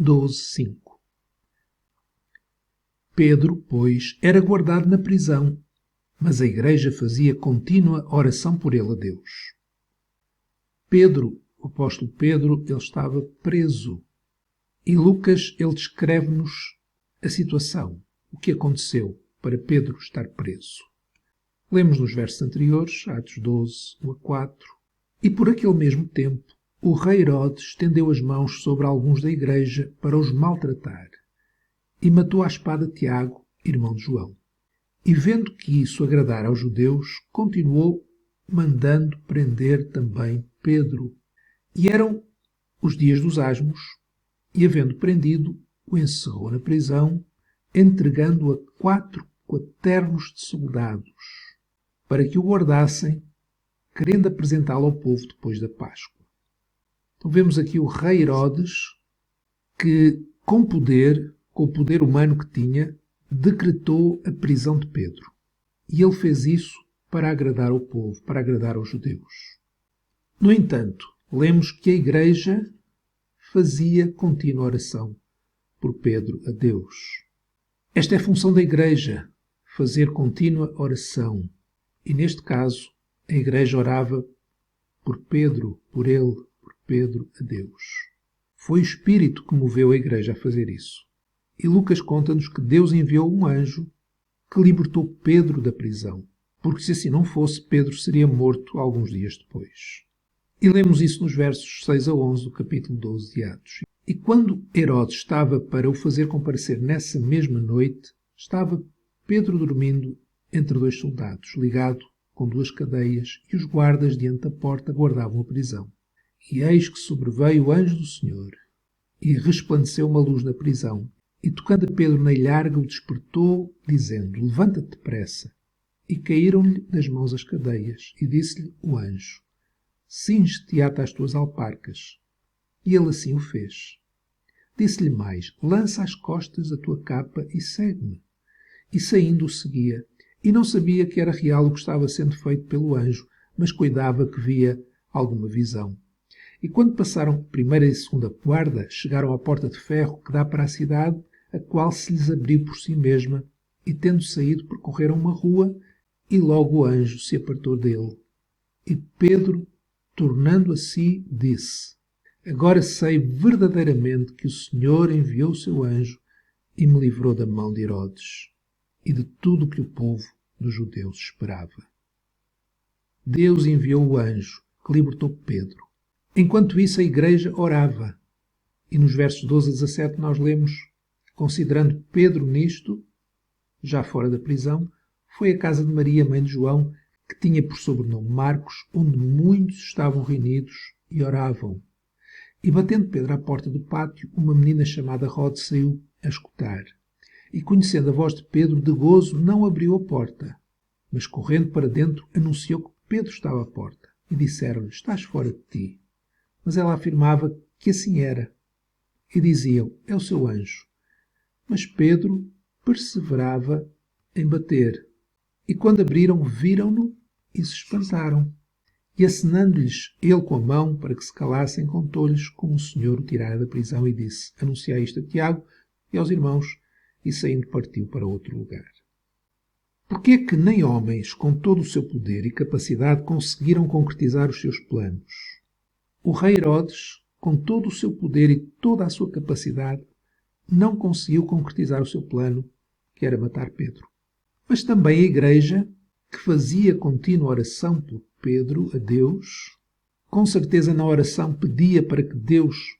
12:5. Pedro, pois, era guardado na prisão, mas a igreja fazia contínua oração por ele a Deus. Pedro, o apóstolo Pedro, ele estava preso. E Lucas, ele descreve-nos a situação, o que aconteceu para Pedro estar preso. Lemos nos versos anteriores, Atos 12, 1-4, e por aquele mesmo tempo, o rei Herodes estendeu as mãos sobre alguns da igreja para os maltratar, e matou à espada Tiago, irmão de João. E vendo que isso agradara aos judeus, continuou mandando prender também Pedro. E eram os dias dos asmos, e havendo prendido, o encerrou na prisão, entregando-o a 4 quaternos de soldados, para que o guardassem, querendo apresentá-lo ao povo depois da Páscoa. Então vemos aqui o rei Herodes, que com o poder humano que tinha, decretou a prisão de Pedro. E ele fez isso para agradar ao povo, para agradar aos judeus. No entanto, lemos que a igreja fazia contínua oração por Pedro a Deus. Esta é a função da igreja, fazer contínua oração. E neste caso, a igreja orava por Pedro, por Pedro a Deus. Foi o Espírito que moveu a igreja a fazer isso. E Lucas conta-nos que Deus enviou um anjo que libertou Pedro da prisão, porque se assim não fosse, Pedro seria morto alguns dias depois. E lemos isso nos versos 6-11 do capítulo 12 de Atos. E quando Herodes estava para o fazer comparecer nessa mesma noite, estava Pedro dormindo entre 2 soldados, ligado com 2 cadeias, e os guardas diante da porta guardavam a prisão. E eis que sobreveio o anjo do Senhor, e resplandeceu uma luz na prisão, e tocando a Pedro na ilharga, o despertou, dizendo: Levanta-te depressa. E caíram-lhe das mãos as cadeias, e disse-lhe o anjo: Cinge-te e ata as tuas alparcas. E ele assim o fez. Disse-lhe mais: Lança às costas a tua capa e segue-me. E saindo o seguia, e não sabia que era real o que estava sendo feito pelo anjo, mas cuidava que via alguma visão. E quando passaram a primeira e a segunda guarda, chegaram à porta de ferro que dá para a cidade, a qual se lhes abriu por si mesma, e tendo saído percorreram uma rua, e logo o anjo se apartou dele. E Pedro, tornando a si, disse: Agora sei verdadeiramente que o Senhor enviou o seu anjo e me livrou da mão de Herodes e de tudo o que o povo dos judeus esperava. Deus enviou o anjo que libertou Pedro. Enquanto isso, a igreja orava. E nos versos 12-17 nós lemos: Considerando Pedro nisto, já fora da prisão, foi à casa de Maria, mãe de João, que tinha por sobrenome Marcos, onde muitos estavam reunidos e oravam. E batendo Pedro à porta do pátio, uma menina chamada Rode saiu a escutar. E conhecendo a voz de Pedro, de gozo, não abriu a porta, mas correndo para dentro, anunciou que Pedro estava à porta. E disseram-lhe: Estás fora de ti. Mas ela afirmava que assim era. E diziam: É o seu anjo. Mas Pedro perseverava em bater. E quando abriram, viram-no e se espantaram. E acenando-lhes ele com a mão para que se calassem, contou-lhes como o Senhor o tirara da prisão e disse: Anunciai isto a Tiago e aos irmãos, e saindo partiu para outro lugar. Porque é que nem homens com todo o seu poder e capacidade conseguiram concretizar os seus planos? O rei Herodes, com todo o seu poder e toda a sua capacidade, não conseguiu concretizar o seu plano, que era matar Pedro. Mas também a igreja, que fazia contínua oração por Pedro a Deus, com certeza na oração pedia para que Deus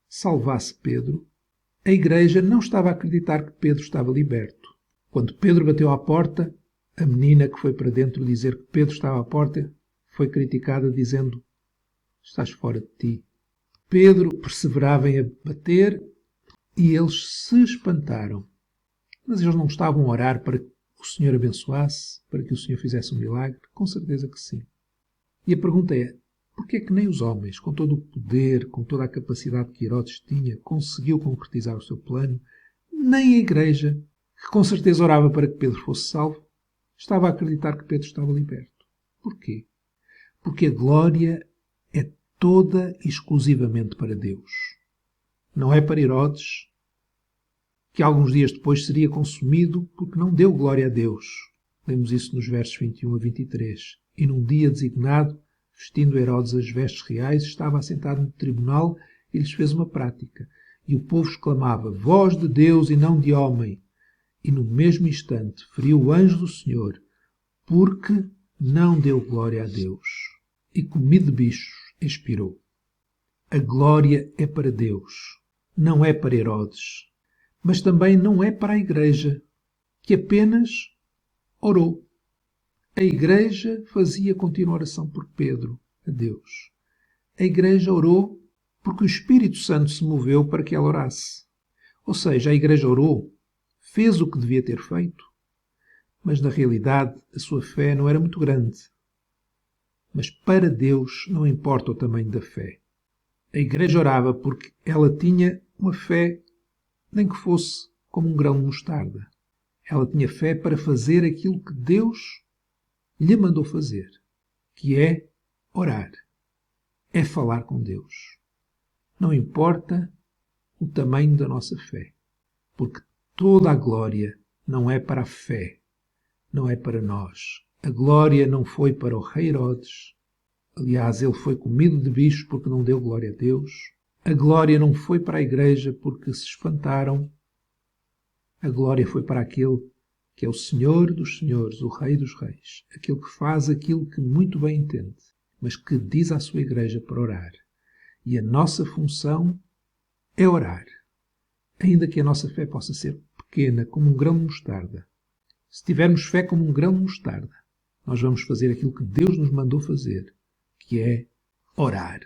salvasse Pedro, a igreja não estava a acreditar que Pedro estava liberto. Quando Pedro bateu à porta, a menina que foi para dentro dizer que Pedro estava à porta foi criticada dizendo: Estás fora de ti. Pedro perseverava em bater e eles se espantaram. Mas eles não estavam a orar para que o Senhor abençoasse, para que o Senhor fizesse um milagre? Com certeza que sim. E a pergunta é: porquê é que nem os homens, com todo o poder, com toda a capacidade que Herodes tinha, conseguiu concretizar o seu plano, nem a igreja, que com certeza orava para que Pedro fosse salvo, estava a acreditar que Pedro estava liberto? Porquê? Porque a glória é toda e exclusivamente para Deus. Não é para Herodes, que alguns dias depois seria consumido porque não deu glória a Deus. Lemos isso nos versos 21 a 23. E num dia designado, vestindo Herodes as vestes reais, estava assentado no tribunal e lhes fez uma prática. E o povo exclamava: voz de Deus e não de homem. E no mesmo instante feriu o anjo do Senhor, porque não deu glória a Deus. E comido de bichos, expirou. A glória é para Deus, não é para Herodes, mas também não é para a Igreja, que apenas orou. A Igreja fazia contínua oração por Pedro a Deus. A Igreja orou porque o Espírito Santo se moveu para que ela orasse. Ou seja, a Igreja orou, fez o que devia ter feito, mas na realidade a sua fé não era muito grande. Mas para Deus não importa o tamanho da fé. A Igreja orava porque ela tinha uma fé, nem que fosse como um grão de mostarda. Ela tinha fé para fazer aquilo que Deus lhe mandou fazer, que é orar, é falar com Deus. Não importa o tamanho da nossa fé, porque toda a glória não é para a fé, não é para nós. A glória não foi para o rei Herodes. Aliás, ele foi comido de bichos porque não deu glória a Deus. A glória não foi para a Igreja porque se espantaram. A glória foi para aquele que é o Senhor dos Senhores, o Rei dos Reis. Aquele que faz aquilo que muito bem entende, mas que diz à sua Igreja para orar. E a nossa função é orar. Ainda que a nossa fé possa ser pequena, como um grão de mostarda. Se tivermos fé como um grão de mostarda, nós vamos fazer aquilo que Deus nos mandou fazer, que é orar.